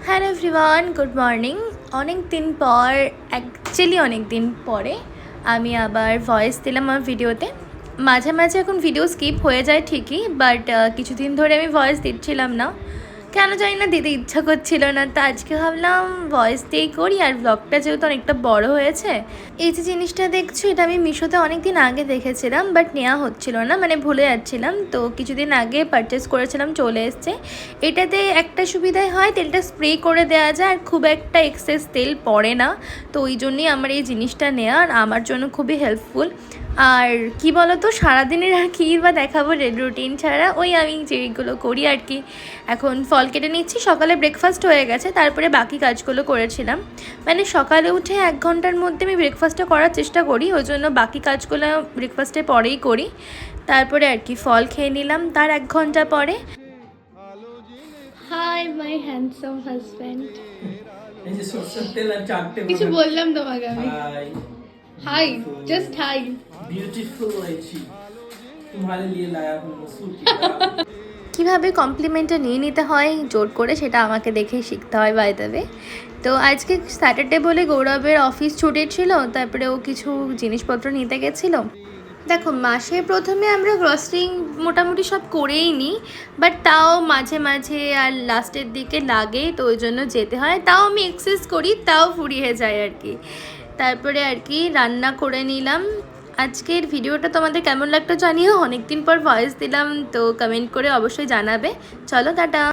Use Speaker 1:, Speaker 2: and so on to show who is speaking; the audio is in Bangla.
Speaker 1: Hello everyone, good morning. অনেক দিন পর, অ্যাকচুয়ালি অনেক দিন পরে আমি আবার ভয়েস দিলাম আমার ভিডিওতে। মাঝে মাঝে এখন ভিডিও স্কিপ হয়ে যায় ঠিকই, বাট কিছুদিন ধরে আমি ভয়েস দিচ্ছিলাম না, কেন জানি না, দিতে ইচ্ছা করছিল না। তো আজকে ভাবলাম ভয়েস দিয়েই করি, আর ব্লগটা যেহেতু অনেকটা বড় হয়েছে। এই যে জিনিসটা দেখছো, এটা আমি মিশোতে অনেক দিন আগে দেখেছিলাম, বাট নেওয়া হচ্ছিল না, মানে ভুলে যাচ্ছিলাম। তো কিছুদিন আগে পারচেস করেছিলাম, চলে এসছে। এটাতে একটা সুবিধাই হয়, তেলটা স্প্রে করে দেওয়া যায় আর খুব একটা এক্সেস তেল পড়ে না। তো ওই জন্যই আমার এই জিনিসটা নেওয়া, আর আমার জন্য খুবই হেল্পফুল। আর কি বলো তো, সারাদিনের আর কী বা দেখাবো রুটিন ছাড়া, ওই আমি যেগুলো করি আর কি। এখন ফল কেটে নিচ্ছি, সকালে ব্রেকফাস্ট হয়ে গেছে, তারপরে বাকি কাজগুলো করেছিলাম। মানে সকালে উঠে 1 ঘন্টার মধ্যে আমি ব্রেকফাস্টটা করার চেষ্টা করি, ওই জন্য বাকি কাজগুলো ব্রেকফাস্টের পরেই করি। তারপরে আর কি ফল খেয়ে নিলাম তার 1 ঘন্টা পরে। Hi my handsome husband.
Speaker 2: এই যে সরষের তেল আর চারটে
Speaker 1: কিছু বললাম তোমাকে আমি?
Speaker 2: Hi
Speaker 1: hi, just hi.
Speaker 2: Beautiful लाइची तुम्हारे लिए लाया हूँ मसूर की दाल।
Speaker 1: কীভাবে কমপ্লিমেন্টটা নিয়ে নিতে হয় জোর করে, সেটা আমাকে দেখেই শিখতে হয় বাই দ্য ওয়ে। তো আজকে স্যাটারডে বলে গৌরবের অফিস ছুটি ছিল, তারপরে ও কিছু জিনিসপত্র নিতে গেছিলো। দেখো, মাসে প্রথমে আমরা গ্রসারি মোটামুটি সব করেই নিই, বাট তাও মাঝে মাঝে আর লাস্টের দিকে লাগে, তো ওই জন্য যেতে হয়। তাও আমি এক্সেস করি, তাও ফুরিয়ে যায় আর কি। তারপরে আর কি রান্না করে নিলাম। আজকের ভিডিওটা তোমাদের কেমন লাগতো জানিও, অনেকদিন পর ভয়েস দিলাম, তো কমেন্ট করে অবশ্যই জানাবে। চলো টাটা।